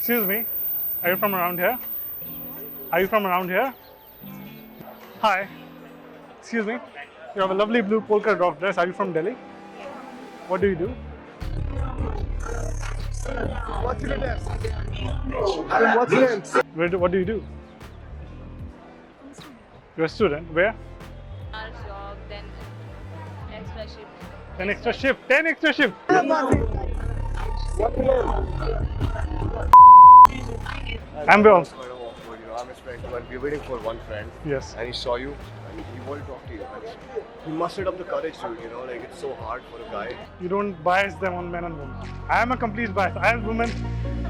Excuse me, are you from around here? Are you from around here? Hi, excuse me. You have a lovely blue polka dot dress. Are you from Delhi? What do you do? What's your name? What's your name? What do you do? You're a student. Where? Our job, then extra shift. 10 extra shift. 10 extra shift. What's your name? I'm Bill. Kind of awkward, I'm expecting, but we're waiting for one friend. Yes. And he saw you, and he wanted to talk to you. You mustered up the courage to, like it's so hard for a guy. You don't bias them on men and women. I am a complete bias. I am woman.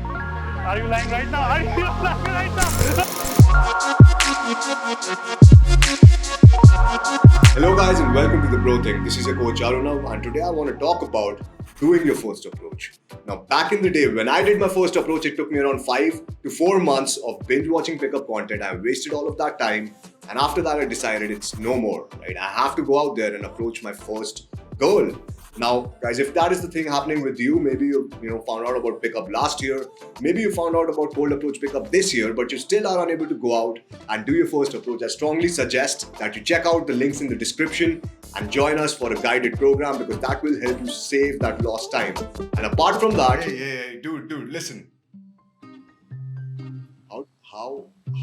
Are you lying right now? Are you lying right now? Hello guys and welcome to the Bro Thing. This is your coach Arunav and today I want to talk about doing your first approach. Now back in the day when I did my first approach, it took me around 5 to 4 months of binge watching pickup content. I wasted all of that time and after that I decided it's no more, right? I have to go out there and approach my first girl. Now guys, if that is the thing happening with you, maybe you found out about pickup last year, maybe you found out about cold approach pickup this year, but you still are unable to go out and do your first approach, I strongly suggest that you check out the links in the description and join us for a guided program because that will help you save that lost time. And apart from that, hey, dude, listen.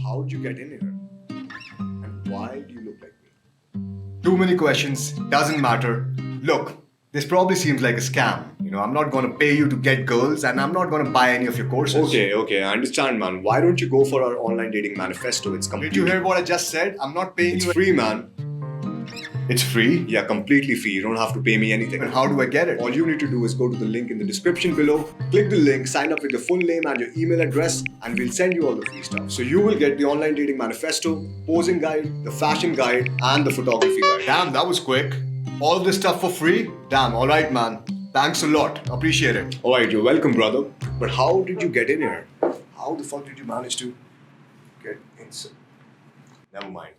How'd you get in here? And why do you look like me? Too many questions, doesn't matter. Look, this probably seems like a scam. I'm not gonna pay you to get girls and I'm not gonna buy any of your courses. Okay, I understand, man. Why don't you go for our online dating manifesto? It's completely... Did you hear what I just said? I'm not paying you... It's free, man. It's free? Yeah, completely free. You don't have to pay me anything. And how do I get it? All you need to do is go to the link in the description below, click the link, sign up with your full name and your email address, and we'll send you all the free stuff. So you will get the online dating manifesto, posing guide, the fashion guide, and the photography guide. Damn, that was quick. All this stuff for free? Damn, alright man. Thanks a lot. Appreciate it. Alright, you're welcome, brother. But how did you get in here? How the fuck did you manage to get inside? Never mind.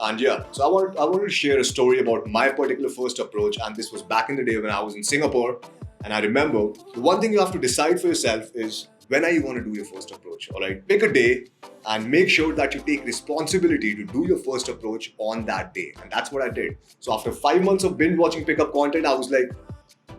And yeah, so I wanted to share a story about my particular first approach, and this was back in the day when I was in Singapore. And I remember the one thing you have to decide for yourself is when are you going to do your first approach. Alright, pick a day and make sure that you take responsibility to do your first approach on that day. And that's what I did. So after 5 months of binge watching pickup content, I was like,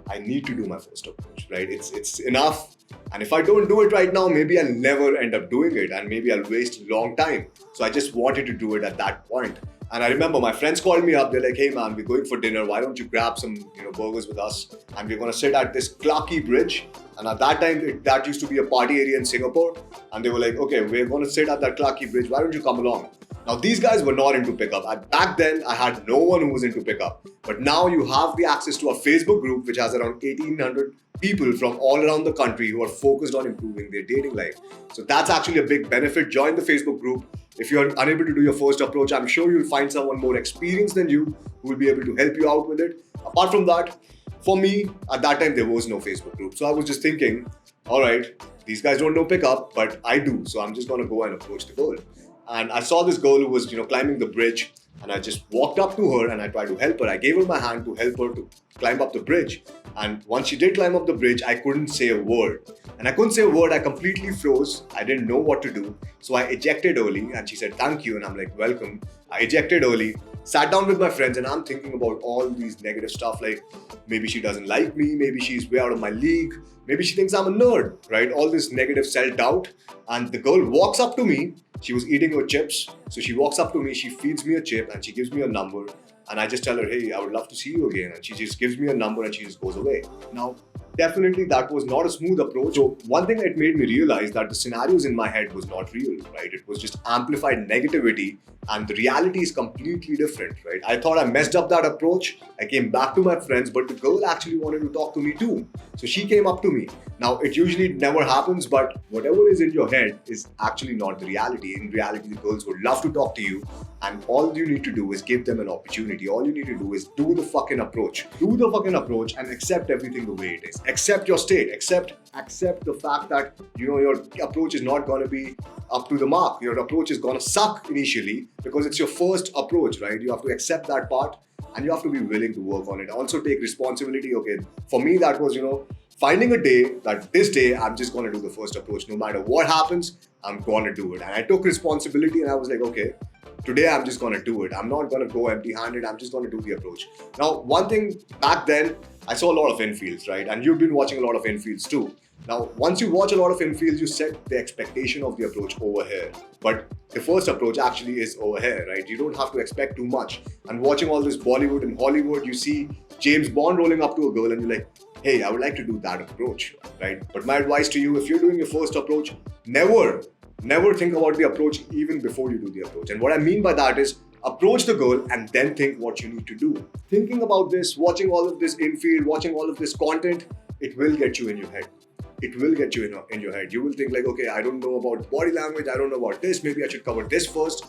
I need to do my first approach, right? It's enough. And if I don't do it right now, maybe I'll never end up doing it and maybe I'll waste a long time. So I just wanted to do it at that point. And I remember my friends called me up. They're like, hey man, we're going for dinner. Why don't you grab some burgers with us? And we're going to sit at this Clarke Bridge. And at that time, that used to be a party area in Singapore. And they were like, okay, we're going to sit at that Clarke Bridge. Why don't you come along? Now, these guys were not into pickup. Back then, I had no one who was into pickup. But now you have the access to a Facebook group which has around 1,800 people from all around the country who are focused on improving their dating life. So that's actually a big benefit. Join the Facebook group. If you're unable to do your first approach, I'm sure you'll find someone more experienced than you who will be able to help you out with it. Apart from that, for me, at that time, there was no Facebook group. So I was just thinking, all right, these guys don't know pickup, but I do. So I'm just going to go and approach the girl. And I saw this girl who was, climbing the bridge, and I just walked up to her and I tried to help her. I gave her my hand to help her to climb up the bridge. And once she did climb up the bridge, I couldn't say a word. And I couldn't say a word, I completely froze. I didn't know what to do. So I ejected early and she said, thank you. And I'm like, welcome. I ejected early, sat down with my friends, and I'm thinking about all these negative stuff like maybe she doesn't like me, maybe she's way out of my league, maybe she thinks I'm a nerd, right? All this negative self-doubt. And the girl walks up to me. She was eating her chips. So she walks up to me, she feeds me a chip and she gives me a number. And I just tell her, hey, I would love to see you again. And she just gives me a number and she just goes away. Now, definitely that was not a smooth approach. So one thing it made me realize that the scenarios in my head was not real, right? It was just amplified negativity and the reality is completely different, right? I thought I messed up that approach. I came back to my friends, but the girl actually wanted to talk to me too. So she came up to me. Now, it usually never happens, but whatever is in your head is actually not the reality. In reality, the girls would love to talk to you and all you need to do is give them an opportunity. All you need to do is do the fucking approach. Do the fucking approach and accept everything the way it is. Accept your state. Accept the fact that, your approach is not going to be up to the mark. Your approach is going to suck initially because it's your first approach, right? You have to accept that part and you have to be willing to work on it. Also take responsibility. Okay, for me, that was, finding a day that this day I'm just going to do the first approach. No matter what happens, I'm going to do it. And I took responsibility and I was like, okay, today I'm just going to do it. I'm not going to go empty-handed. I'm just going to do the approach. Now, one thing back then, I saw a lot of infields, right? And you've been watching a lot of infields too. Now, once you watch a lot of infields, you set the expectation of the approach over here. But the first approach actually is over here, right? You don't have to expect too much. And watching all this Bollywood and Hollywood, you see James Bond rolling up to a girl and you're like, hey, I would like to do that approach, right? But my advice to you, if you're doing your first approach, never think about the approach even before you do the approach. And what I mean by that is approach the girl and then think what you need to do. Thinking about this, watching all of this infield, watching all of this content, it will get you in your head. It will get you in your head. You will think like, okay, I don't know about body language. I don't know about this. Maybe I should cover this first.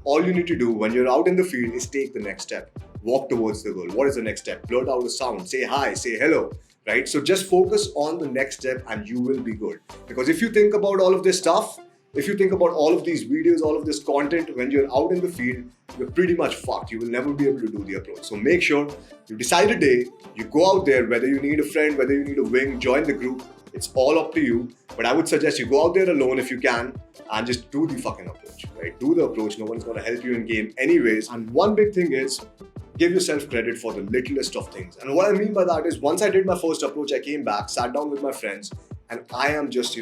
All you need to do when you're out in the field is take the next step. Walk towards the girl. What is the next step? Blurt out a sound. Say hi. Say hello. Right? So just focus on the next step and you will be good. Because if you think about all of this stuff, if you think about all of these videos, all of this content, when you're out in the field, you're pretty much fucked. You will never be able to do the approach. So make sure you decide a day, you go out there, whether you need a friend, whether you need a wing, join the group. It's all up to you. But I would suggest you go out there alone if you can and just do the fucking approach, right? Do the approach. No one's going to help you in game anyways. And one big thing is, give yourself credit for the littlest of things. And what I mean by that is, once I did my first approach, I came back, sat down with my friends, and I am just,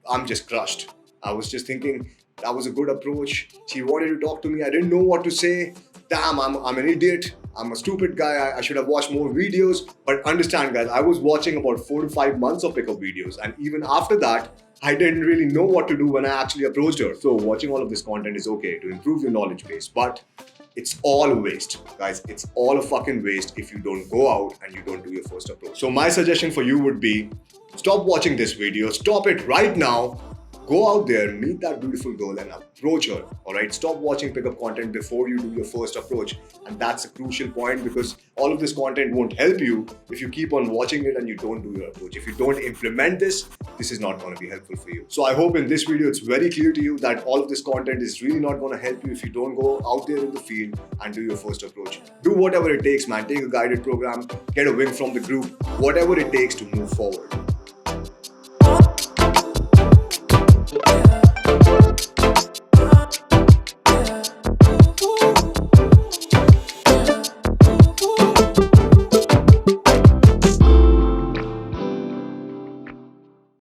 I'm just crushed. I was just thinking, that was a good approach. She wanted to talk to me. I didn't know what to say. Damn, I'm an idiot. I'm a stupid guy. I should have watched more videos. But understand, guys, I was watching about 4 to 5 months of pickup videos. And even after that, I didn't really know what to do when I actually approached her. So watching all of this content is okay to improve your knowledge base. But it's all a waste, guys. It's all a fucking waste if you don't go out and you don't do your first approach. So my suggestion for you would be, stop watching this video. Stop it right now. Go out there, meet that beautiful girl and approach her, alright? Stop watching pickup content before you do your first approach. And that's a crucial point, because all of this content won't help you if you keep on watching it and you don't do your approach. If you don't implement this is not going to be helpful for you. So I hope in this video it's very clear to you that all of this content is really not going to help you if you don't go out there in the field and do your first approach. Do whatever it takes, man. Take a guided program, get a wing from the group, whatever it takes to move forward.